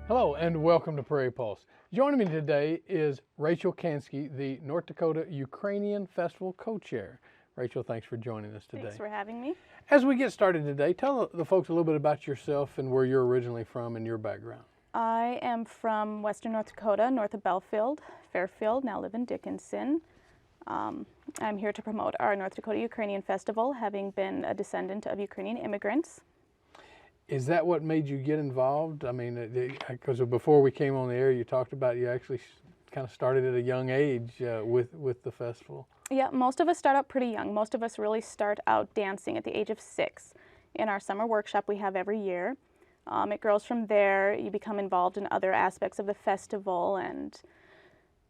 Hello and welcome to Prairie Pulse. Joining me today is Rachel Kanski, the North Dakota Ukrainian Festival co-chair. Rachel, thanks for joining us today. Thanks for having me. As we get started today, tell the folks a little bit about yourself and where you're originally from and your background. I am from western North Dakota, north of Belfield, Fairfield, now live in Dickinson. I'm here to promote our North Dakota Ukrainian Festival, having been a descendant of Ukrainian immigrants. Is that what made you get involved? I mean, because before we came on the air, you talked about you actually kind of started at a young age with the festival. Yeah, most of us start out pretty young. Most of us really start out dancing at the age of 6 in our summer workshop we have every year. It grows from there. You become involved in other aspects of the festival and,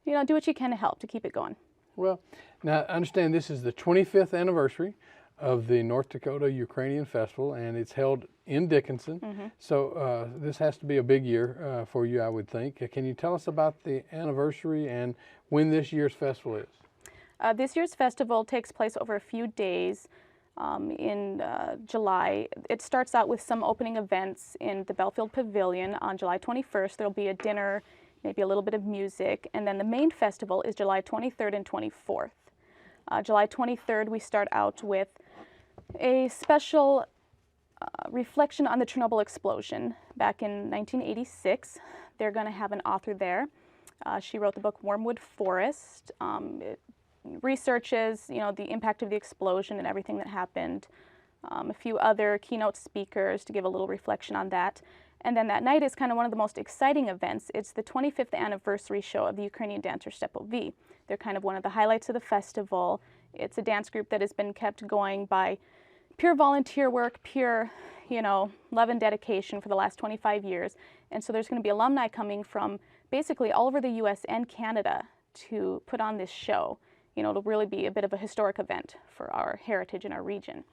do what you can to help to keep it going. Well, now I understand this is the 25th anniversary of the North Dakota Ukrainian Festival, and it's held in Dickinson. Mm-hmm. So this has to be a big year for you, I would think. Can you tell us about the anniversary and when this year's festival is? This year's festival takes place over a few days in July. It starts out with some opening events in the Belfield Pavilion on July 21st. There'll be a dinner, maybe a little bit of music, and then the main festival is July 23rd and 24th. July 23rd, we start out with a special reflection on the Chernobyl explosion back in 1986. They're going to have an author there. She wrote the book Wormwood Forest. It researches, the impact of the explosion and everything that happened. A few other keynote speakers to give a little reflection on that. And then that night is kind of one of the most exciting events. It's the 25th anniversary show of the Ukrainian dancer Stepovi. They're kind of one of the highlights of the festival. It's a dance group that has been kept going by pure volunteer work, pure, love and dedication for the last 25 years. And so there's going to be alumni coming from basically all over the U.S. and Canada to put on this show. It'll really be a bit of a historic event for our heritage in our region.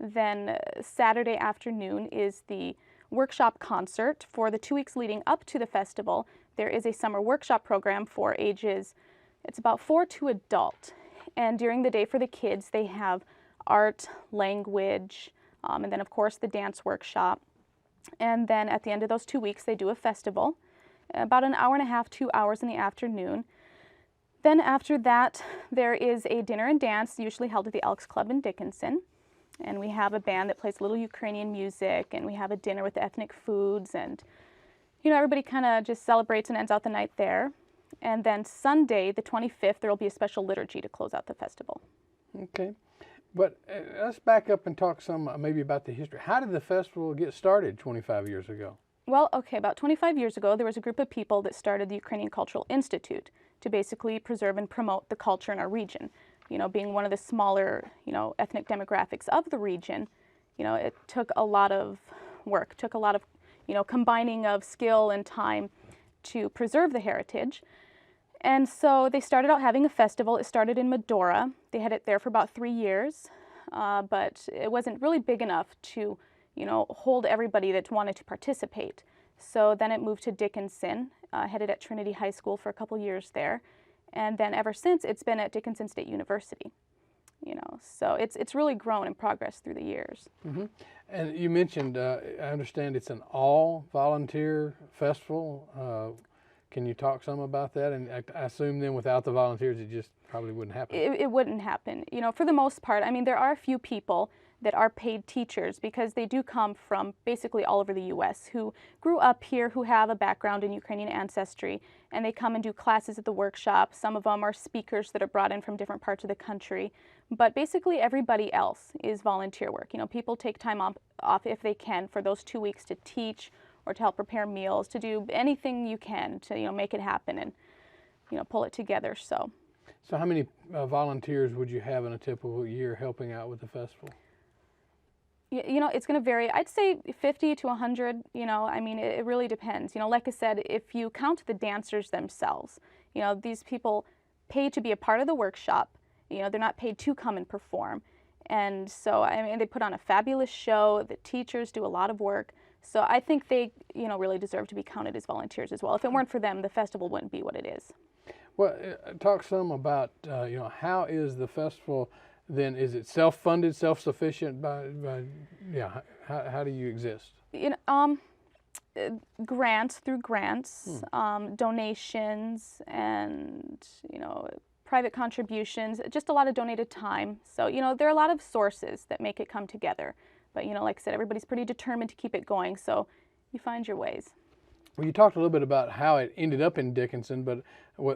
Then Saturday afternoon is the workshop concert. For the 2 weeks leading up to the festival, there is a summer workshop program for ages, it's about 4 to adult. And during the day for the kids, they have art, language, and then of course the dance workshop. And then at the end of those 2 weeks, they do a festival, about an hour and a half, 2 hours in the afternoon. Then after that, there is a dinner and dance, usually held at the Elks Club in Dickinson. And we have a band that plays a little Ukrainian music, and we have a dinner with ethnic foods, and everybody kind of just celebrates and ends out the night there. And then Sunday, the 25th, there will be a special liturgy to close out the festival. Okay, but let's back up and talk some maybe about the history. How did the festival get started 25 years ago? Well, okay, about 25 years ago, there was a group of people that started the Ukrainian Cultural Institute to basically preserve and promote the culture in our region. Being one of the smaller, ethnic demographics of the region, it took a lot of work, took a lot of, combining of skill and time to preserve the heritage. And so they started out having a festival. It started in Medora. They had it there for about 3 years, but it wasn't really big enough to, hold everybody that wanted to participate. So then it moved to Dickinson, headed at Trinity High School for a couple years there. And then ever since, it's been at Dickinson State University, so it's really grown and progressed through the years. Mm-hmm. And you mentioned, I understand it's an all-volunteer festival. Can you talk some about that? And I assume then without the volunteers, it just probably wouldn't happen. It wouldn't happen. For the most part, there are a few people that are paid teachers because they do come from basically all over the U.S. who grew up here, who have a background in Ukrainian ancestry, and they come and do classes at the workshop. Some of them are speakers that are brought in from different parts of the country. But basically everybody else is volunteer work. People take time off if they can for those 2 weeks to teach or to help prepare meals, to do anything you can to make it happen and pull it together. So how many volunteers would you have in a typical year helping out with the festival? It's going to vary. I'd say 50 to 100, it really depends. Like I said, if you count the dancers themselves, these people pay to be a part of the workshop. They're not paid to come and perform. And so, they put on a fabulous show. The teachers do a lot of work. So I think they, really deserve to be counted as volunteers as well. If it weren't for them, the festival wouldn't be what it is. Well, talk some about, how is the festival then? Is it self-funded, self-sufficient? How do you exist? grants, donations, and private contributions, just a lot of donated time. So there are a lot of sources that make it come together. But like I said, everybody's pretty determined to keep it going. So you find your ways. Well, you talked a little bit about how it ended up in Dickinson, but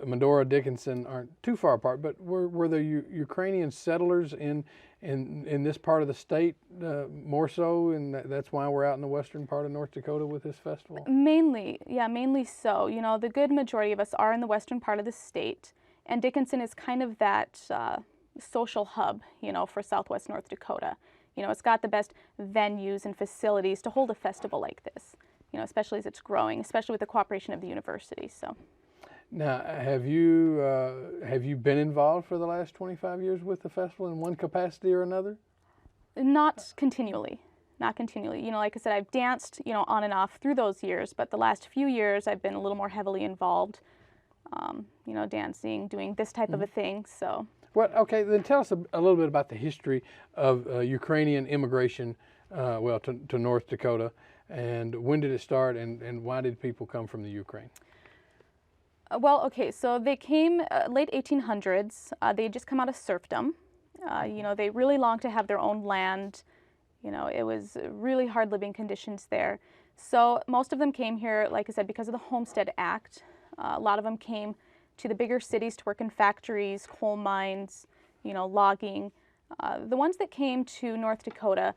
Medora, Dickinson aren't too far apart. But were there Ukrainian settlers in this part of the state more so, and that's why we're out in the western part of North Dakota with this festival? Mainly so. The good majority of us are in the western part of the state, and Dickinson is kind of that social hub, for Southwest North Dakota. It's got the best venues and facilities to hold a festival like this. Especially as it's growing, especially with the cooperation of the university. So, now, have you been involved for the last 25 years with the festival in one capacity or another? Not continually. Like I said, I've danced, on and off through those years, but the last few years I've been a little more heavily involved, dancing, doing this type of a thing. So. Okay, then tell us a little bit about the history of Ukrainian immigration, to North Dakota. And when did it start, and why did people come from the Ukraine? So they came late 1800s. They had just come out of serfdom. They really longed to have their own land. It was really hard living conditions there. So most of them came here, like I said, because of the Homestead Act. A lot of them came to the bigger cities to work in factories, coal mines, logging. The ones that came to North Dakota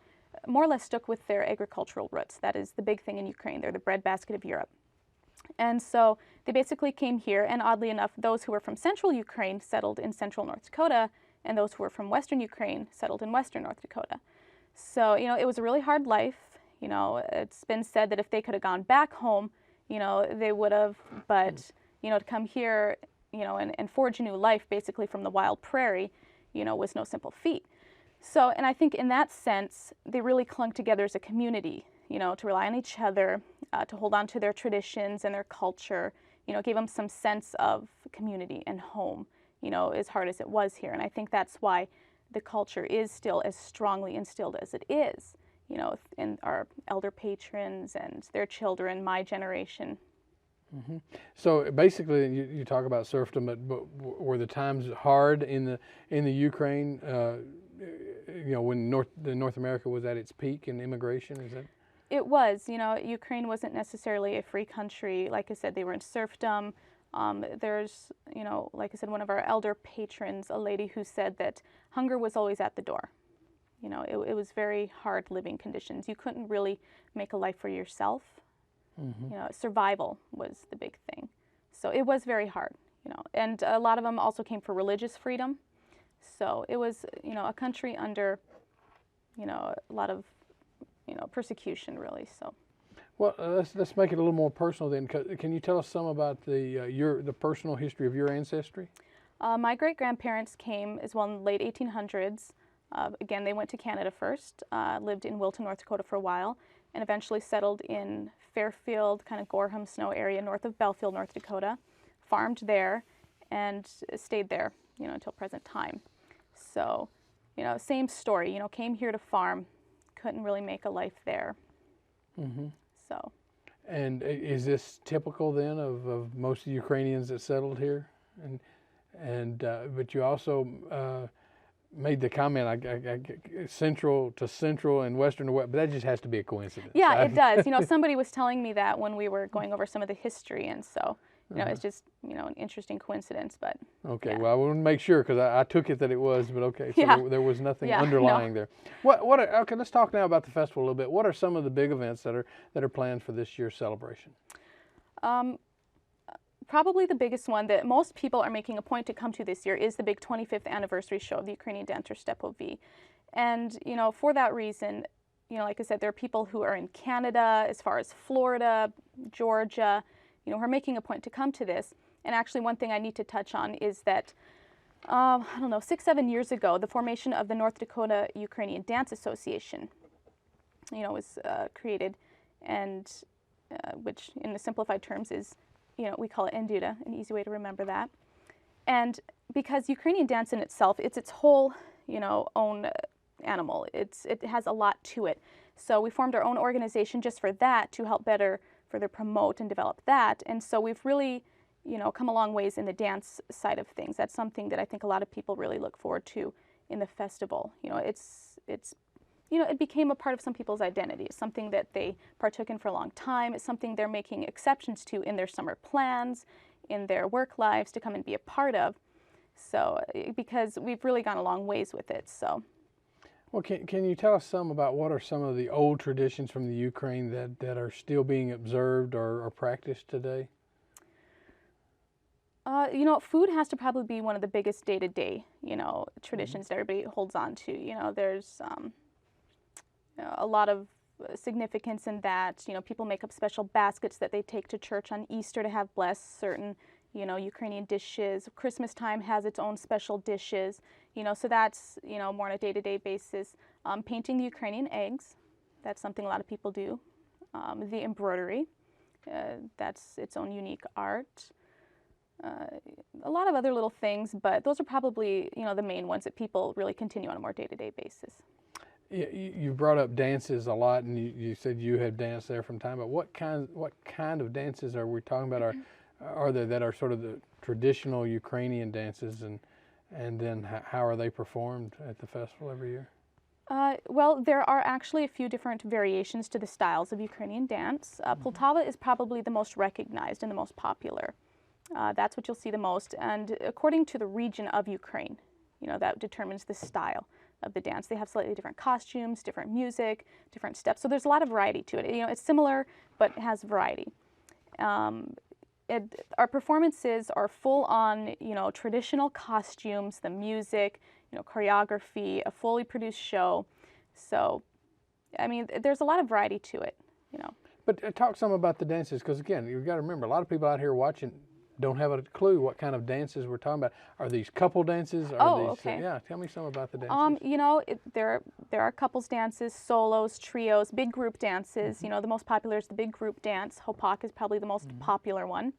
more or less stuck with their agricultural roots. That is the big thing in Ukraine. They're the breadbasket of Europe. And so they basically came here, and oddly enough, those who were from central Ukraine settled in central North Dakota, and those who were from western Ukraine settled in western North Dakota. So, it was a really hard life. It's been said that if they could have gone back home, they would have, but, to come here, and forge a new life basically from the wild prairie, was no simple feat. So, and I think in that sense, they really clung together as a community, to rely on each other, to hold on to their traditions and their culture, gave them some sense of community and home, as hard as it was here. And I think that's why the culture is still as strongly instilled as it is, in our elder patrons and their children, my generation. Mm-hmm. So basically, you talk about serfdom, but were the times hard in the Ukraine? When North America was at its peak in immigration, is that? It was. Ukraine wasn't necessarily a free country. Like I said, they were in serfdom. There's, like I said, one of our elder patrons, a lady who said that hunger was always at the door. It was very hard living conditions. You couldn't really make a life for yourself. Mm-hmm. Survival was the big thing. So it was very hard, and a lot of them also came for religious freedom. So it was, a country under, a lot of, persecution, really. So. Well, let's make it a little more personal then. Can you tell us some about the personal history of your ancestry? My great grandparents came as well in the late 1800s. Again, they went to Canada first, lived in Wilton, North Dakota for a while, and eventually settled in Fairfield, kind of Gorham Snow area north of Belfield, North Dakota, farmed there, and stayed there, until present time. So, same story, came here to farm, couldn't really make a life there. Mm-hmm. So. And is this typical then of most of the Ukrainians that settled here? But you also made the comment, central to central and western to west, but that just has to be a coincidence. Yeah, it does. Somebody was telling me that when we were going over some of the history, and so, it's just, an interesting coincidence, but. Okay, yeah. well, I want to make sure, because I took it that it was, but okay, so yeah. there was nothing underlying there. Okay, let's talk now about the festival a little bit. What are some of the big events that are planned for this year's celebration? Probably the biggest one that most people are making a point to come to this year is the big 25th anniversary show of the Ukrainian dancer Stepovy. And, for that reason, like I said, there are people who are in Canada, as far as Florida, Georgia, who are making a point to come to this. And actually, one thing I need to touch on is that, 6-7 years ago, the formation of the North Dakota Ukrainian Dance Association, was created, and which in the simplified terms is, we call it Enduta, an easy way to remember that. And because Ukrainian dance in itself, it's its whole, own animal. It has a lot to it. So we formed our own organization just for that, to help better further promote and develop that. And so we've really, come a long ways in the dance side of things. That's something that I think a lot of people really look forward to in the festival. It became a part of some people's identity. It's something that they partook in for a long time. It's something they're making exceptions to in their summer plans, in their work lives, to come and be a part of. So, because we've really gone a long ways with it, so. Well, can you tell us some about what are some of the old traditions from the Ukraine that are still being observed or practiced today? Food has to probably be one of the biggest day-to-day, traditions that everybody holds on to. There's a lot of significance in that. People make up special baskets that they take to church on Easter to have blessed certain, Ukrainian dishes. Christmas time has its own special dishes, so that's, more on a day-to-day basis. Painting the Ukrainian eggs, that's something a lot of people do. The embroidery, that's its own unique art. A lot of other little things, but those are probably, the main ones that people really continue on a more day-to-day basis. Yeah, you brought up dances a lot, and you said you have danced there from time. But what kind of dances are we talking about? Are there that are sort of the traditional Ukrainian dances, and then how are they performed at the festival every year? Well, there are actually a few different variations to the styles of Ukrainian dance. Poltava is probably the most recognized and the most popular. That's what you'll see the most, and according to the region of Ukraine, that determines the style of the dance. They have slightly different costumes, different music, different steps, so there's a lot of variety to it. It's similar, but it has variety. Our performances are full on, traditional costumes, the music, choreography, a fully produced show. So, there's a lot of variety to it, But talk some about the dances, because again, you've got to remember, a lot of people out here watching don't have a clue what kind of dances we're talking about. Are these couple dances? Okay. Yeah, tell me some about the dances. There are couples dances, solos, trios, big group dances. Mm-hmm. The most popular is the big group dance. Hopak is probably the most Mm-hmm. popular one.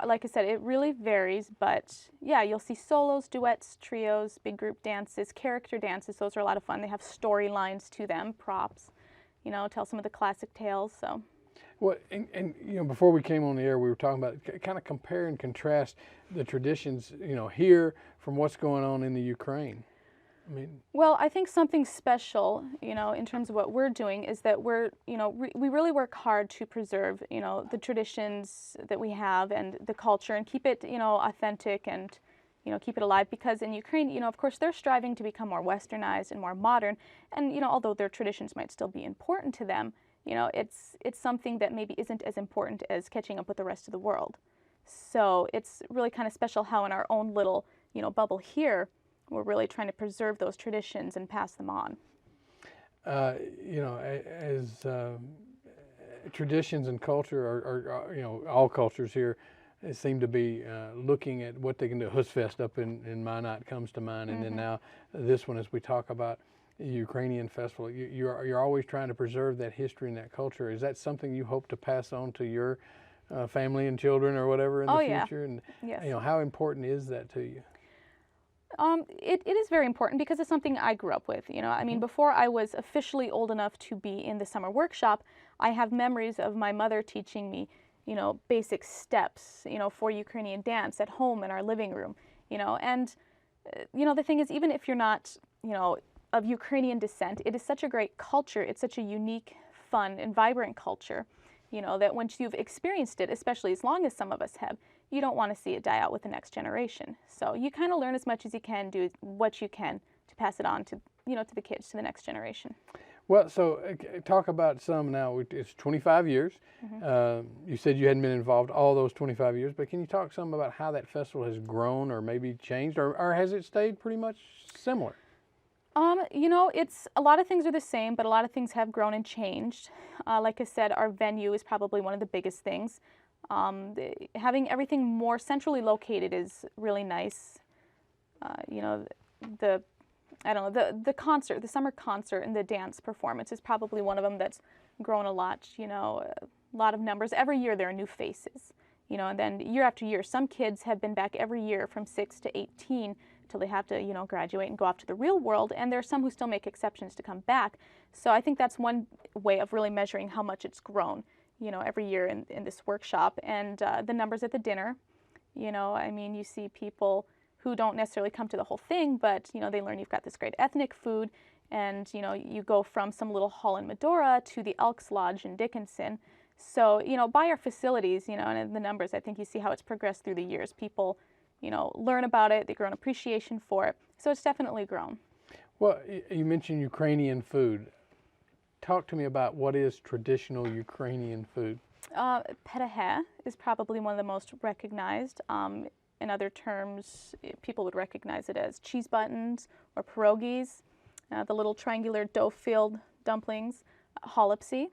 Like I said, it really varies, but yeah, you'll see solos, duets, trios, big group dances, character dances. Those are a lot of fun. They have storylines to them, props, tell some of the classic tales, so. Well, and before we came on the air, we were talking about kind of compare and contrast the traditions, here from what's going on in the Ukraine. Well, I think something special, in terms of what we're doing is that we really work hard to preserve, the traditions that we have and the culture and keep it, authentic and, keep it alive, because in Ukraine, of course, they're striving to become more westernized and more modern. And, although their traditions might still be important to them, it's something that maybe isn't as important as catching up with the rest of the world. So it's really kind of special how in our own little, bubble here, we're really trying to preserve those traditions and pass them on. As traditions and culture are all cultures here seem to be looking at what they can do. Husfest up in Minot comes to mind, and Mm-hmm. then now this one, as we talk about Ukrainian Festival, you're always trying to preserve that history and that culture. Is that something you hope to pass on to your family and children or whatever in the future? And yes. How important is that to you? It is very important because it's something I grew up with. Before I was officially old enough to be in the summer workshop, I have memories of my mother teaching me, basic steps, for Ukrainian dance at home in our living room, and, the thing is, even if you're not, of Ukrainian descent, it is such a great culture. It's such a unique, fun, and vibrant culture, that once you've experienced it, especially as long as some of us have, you don't want to see it die out with the next generation. So you kind of learn as much as you can, do what you can to pass it on to, to the kids, to the next generation. Well, so talk about some now. It's 25 years. Mm-hmm. You said you hadn't been involved all those 25 years, but can you talk some about how that festival has grown or maybe changed, or has it stayed pretty much similar? It's a lot of things are the same, but a lot of things have grown and changed. Like I said, our venue is probably one of the biggest things. Having everything more centrally located is really nice. The concert, the summer concert and the dance performance is probably one of them that's grown a lot, a lot of numbers. Every year there are new faces, and then year after year, some kids have been back every year from 6 to 18 till they have to, graduate and go off to the real world. And there are some who still make exceptions to come back. So I think that's one way of really measuring how much it's grown, every year in this workshop. And the numbers at the dinner, you see people who don't necessarily come to the whole thing, but, they learn you've got this great ethnic food. And, you go from some little hall in Medora to the Elks Lodge in Dickinson. So, by our facilities, and in the numbers, I think you see how it's progressed through the years. People, learn about it, they grow an appreciation for it. So it's definitely grown. Well, you mentioned Ukrainian food. Talk to me about what is traditional Ukrainian food. Petahe is probably one of the most recognized. In other terms, people would recognize it as cheese buttons or pierogies, the little triangular dough-filled dumplings. Holopsy.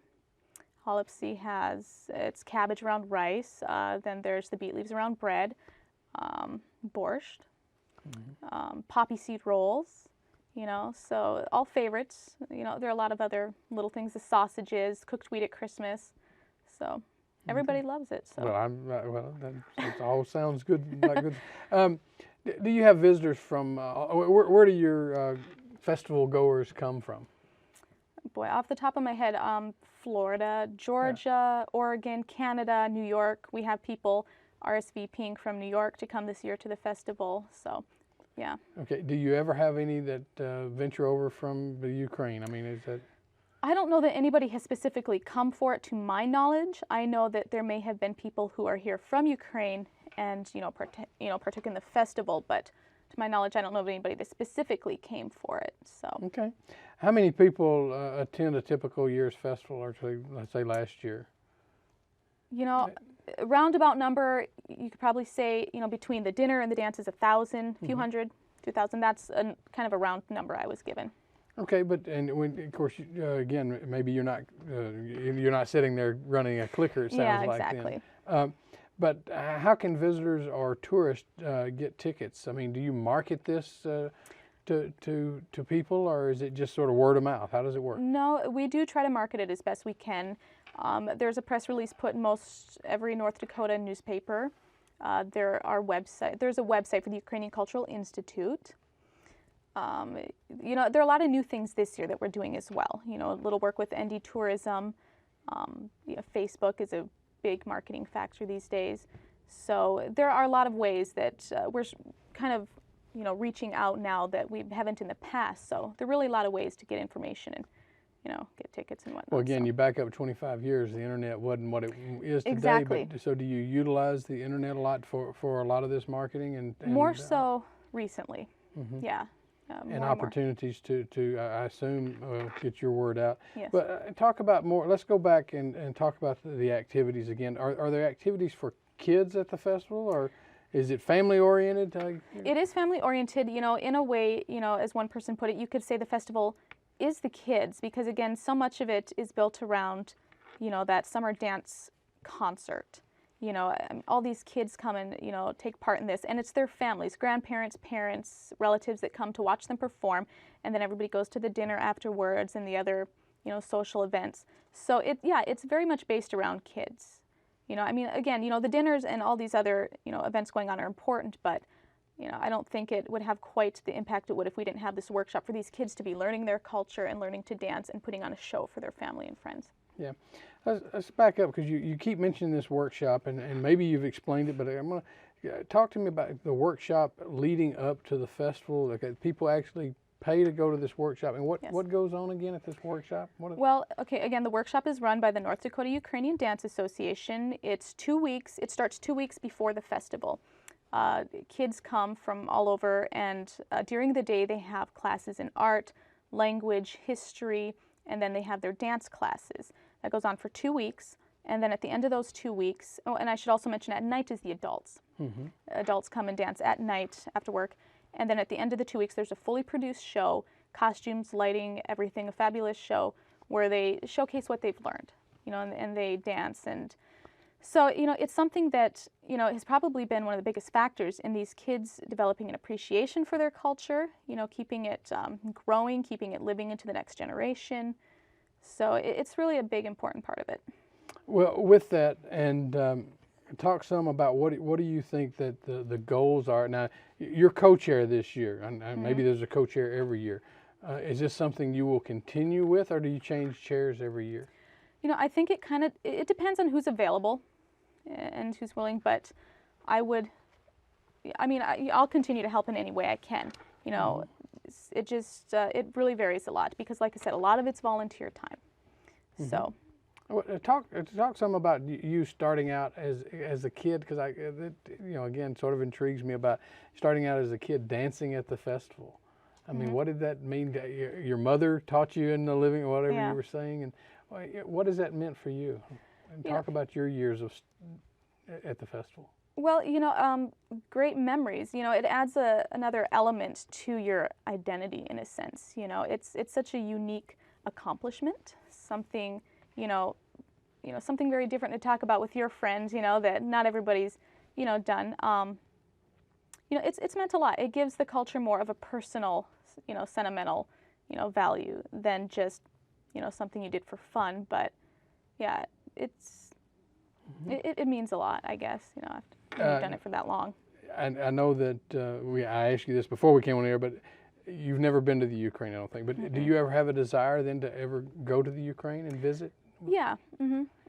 Holopsy has its cabbage around rice. Then there's the beet leaves around bread. Borscht. Poppy seed rolls. So all favorites. There are a lot of other little things, the sausages, cooked wheat at Christmas. So everybody loves it. So. Well, that all sounds good. Like good. Do you have visitors from, where do your festival goers come from? Boy, off the top of my head, Florida, Georgia, Oregon, Canada, New York. We have people RSVPing from New York to come this year to the festival. So, yeah. Okay. Do you ever have any that venture over from the Ukraine? Is that? I don't know that anybody has specifically come for it, to my knowledge. I know that there may have been people who are here from Ukraine and partook in the festival, but to my knowledge, I don't know of anybody that specifically came for it. So. Okay. How many people attend a typical year's festival, or let's say last year? A roundabout number, you could probably say, between the dinner and the dance is 1,000, a few hundred, 2,000. That's kind of a round number I was given. Okay, of course, again, maybe you're not sitting there running a clicker. It sounds like. Yeah, exactly. But how can visitors or tourists get tickets? Do you market this to people, or is it just sort of word of mouth? How does it work? No, we do try to market it as best we can. There's a press release put in most every North Dakota newspaper. There's a website for the Ukrainian Cultural Institute. There are a lot of new things this year that we're doing as well. A little work with ND Tourism. Facebook is a big marketing factor these days. So there are a lot of ways that we're kind of, reaching out now that we haven't in the past. So there are really a lot of ways to get information and, get tickets and whatnot. Well, again, you back up 25 years, the internet wasn't what it is today. Exactly. But, so do you utilize the internet a lot for a lot of this marketing? And more so recently, yeah. And opportunities to I assume, get your word out. Yes. But talk about more. Let's go back and talk about the activities again. Are there activities for kids at the festival, or is it family oriented? It is family oriented. In a way, as one person put it, you could say the festival is the kids, because again, so much of it is built around, that summer dance concert. All these kids come and, take part in this, and it's their families, grandparents, parents, relatives that come to watch them perform, and then everybody goes to the dinner afterwards and the other, social events. So it's very much based around kids. Again, the dinners and all these other, events going on are important, but, I don't think it would have quite the impact it would if we didn't have this workshop for these kids to be learning their culture and learning to dance and putting on a show for their family and friends. Yeah. Let's back up, because you keep mentioning this workshop, and maybe you've explained it, but I'm going to talk to me about the workshop leading up to the festival. Like, people actually pay to go to this workshop, and what goes on again at this workshop? Well, okay, again, the workshop is run by the North Dakota Ukrainian Dance Association. It's 2 weeks. It starts 2 weeks before the festival. Kids come from all over, and during the day they have classes in art, language, history, and then they have their dance classes. That goes on for 2 weeks, and then at the end of those 2 weeks, and I should also mention at night is the adults. Adults come and dance at night after work, and then at the end of the 2 weeks there's a fully produced show, costumes, lighting, everything, a fabulous show where they showcase what they've learned, and they dance. And so, it's something that, has probably been one of the biggest factors in these kids developing an appreciation for their culture, keeping it growing, keeping it living into the next generation. So it's really a big, important part of it. Well, with that, and talk some about what do you think that the goals are. Now, you're co-chair this year, and maybe there's a co-chair every year. Is this something you will continue with, or do you change chairs every year? You know, I think it depends on who's available and who's willing, but I'll continue to help in any way I can. You know, it just it really varies a lot because, like I said, a lot of it's volunteer time. So. Talk some about you starting out as a kid, because again, sort of intrigues me about starting out as a kid dancing at the festival. I mean, what did that mean? Your mother taught you in the living, whatever you were saying, and what has that meant for you? And talk about your years at the festival. Well, you know, great memories. You know, it adds another element to your identity in a sense. You know, it's such a unique accomplishment, something. You know, something very different to talk about with your friends, you know, that not everybody's, you know, done. You know, it's meant a lot. It gives the culture more of a personal, you know, sentimental, you know, value than just, you know, something you did for fun. But yeah, it means a lot, I guess, you know, after you've done it for that long. I know that I asked you this before we came on air, but you've never been to the Ukraine, I don't think. But do you ever have a desire then to ever go to the Ukraine and visit? Yeah,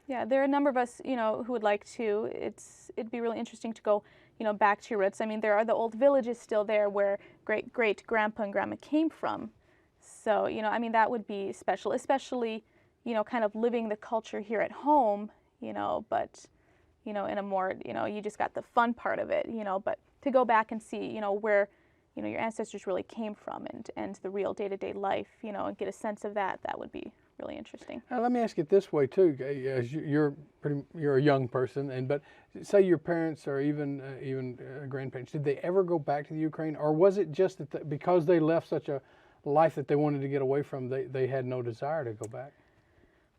yeah. There are a number of us, you know, who would like to. It'd be really interesting to go, you know, back to your roots. I mean, there are the old villages still there where great grandpa and grandma came from. So, you know, I mean, that would be special, especially, you know, kind of living the culture here at home, you know, but, you know, in a more, you know, you just got the fun part of it, you know, but to go back and see, you know, where, you know, your ancestors really came from and the real day-to-day life, you know, and get a sense of that would be really interesting. Let me ask it this way too. As you're a young person, but say your parents or even grandparents, did they ever go back to the Ukraine, or was it just that because they left such a life that they wanted to get away from, they had no desire to go back?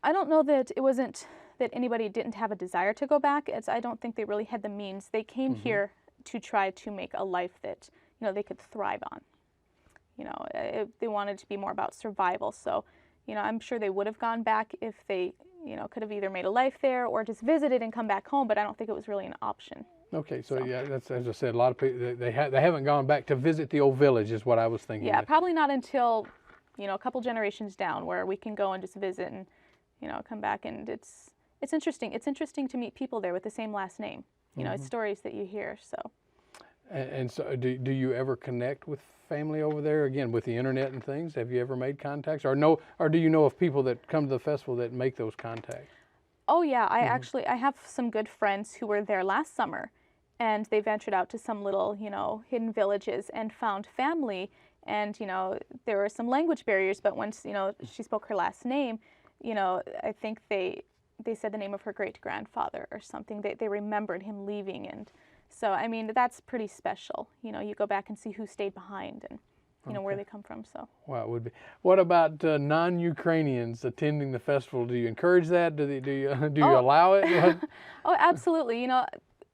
I don't know that it wasn't that anybody didn't have a desire to go back. I don't think they really had the means. They came here to try to make a life that, you know, they could thrive on. You know, they wanted to be more about survival. So, you know, I'm sure they would have gone back if they, you know, could have either made a life there or just visited and come back home, but I don't think it was really an option. Okay, so yeah, that's, as I said, a lot of people, they haven't gone back to visit the old village is what I was thinking. Yeah, probably not until, you know, a couple generations down where we can go and just visit and, you know, come back. And it's interesting. It's interesting to meet people there with the same last name. You know, it's stories that you hear, so. And so do you ever connect with family over there, again, with the internet and things? Have you ever made contacts, or do you know of people that come to the festival that make those contacts? Oh yeah, I have some good friends who were there last summer, and they ventured out to some little, you know, hidden villages and found family. And, you know, there were some language barriers, but once, you know, she spoke her last name, you know, I think they said the name of her great-grandfather or something. They remembered him leaving. And so, I mean, that's pretty special. You know, you go back and see who stayed behind and, you know, where they come from. So. Well, it would be. What about non-Ukrainians attending the festival? Do you encourage that? Do you allow it? Oh, absolutely. You know,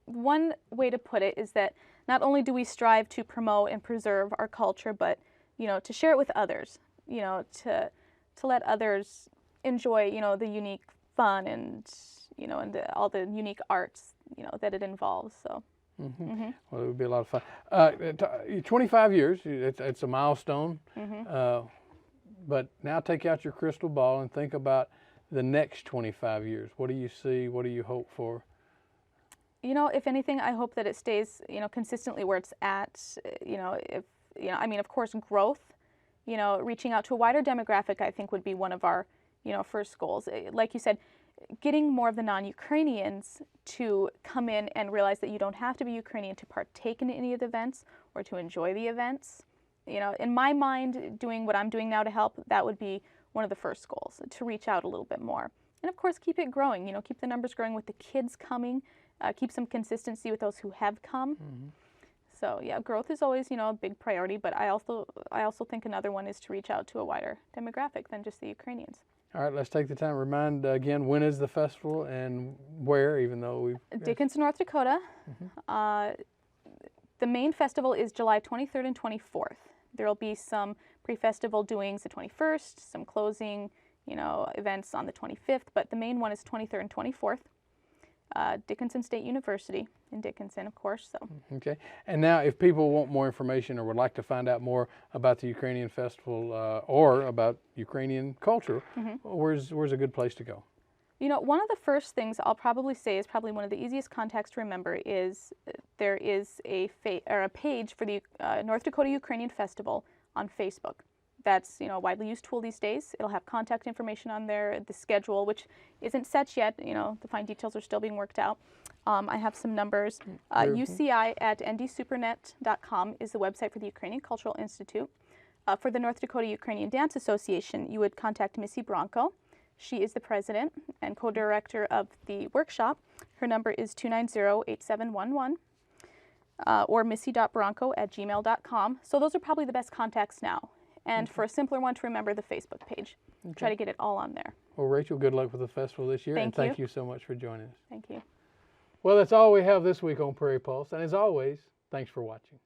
one way to put it is that not only do we strive to promote and preserve our culture, but, you know, to share it with others. You know, to let others enjoy, you know, the unique fun and, you know, and all the unique arts, you know, that it involves. So. Well, it would be a lot of fun. 25 years, it's a milestone. But now take out your crystal ball and think about the next 25 years. What do you see? What do you hope for? You know, if anything, I hope that it stays, you know, consistently where it's at. You know, I mean, of course, growth. You know, reaching out to a wider demographic, I think, would be one of our, you know, first goals. Like you said, getting more of the non-Ukrainians to come in and realize that you don't have to be Ukrainian to partake in any of the events or to enjoy the events. You know, in my mind, doing what I'm doing now to help, that would be one of the first goals, to reach out a little bit more. And of course, keep it growing, you know, keep the numbers growing with the kids coming, keep some consistency with those who have come. So yeah, growth is always, you know, a big priority, but I also think another one is to reach out to a wider demographic than just the Ukrainians. All right, let's take the time to remind again, when is the festival and where, even though we've... Dickinson, North Dakota. The main festival is July 23rd and 24th. There will be some pre-festival doings the 21st, some closing, you know, events on the 25th, but the main one is 23rd and 24th. Dickinson State University in Dickinson, of course. So. Okay. And now, if people want more information or would like to find out more about the Ukrainian Festival or about Ukrainian culture, where's a good place to go? You know, one of the first things I'll probably say is probably one of the easiest contacts to remember is there is a page for the North Dakota Ukrainian Festival on Facebook. That's, you know, a widely used tool these days. It'll have contact information on there, the schedule, which isn't set yet. You know, the fine details are still being worked out. I have some numbers. UCI@ndsupernet.com is the website for the Ukrainian Cultural Institute. For the North Dakota Ukrainian Dance Association, you would contact Missy Bronco. She is the president and co-director of the workshop. Her number is 290-8711 or missy.bronco@gmail.com. So those are probably the best contacts now. And for a simpler one, to remember the Facebook page. Try to get it all on there. Well, Rachel, good luck with the festival this year. Thank Thank you so much for joining us. Thank you. Well, that's all we have this week on Prairie Pulse. And as always, thanks for watching.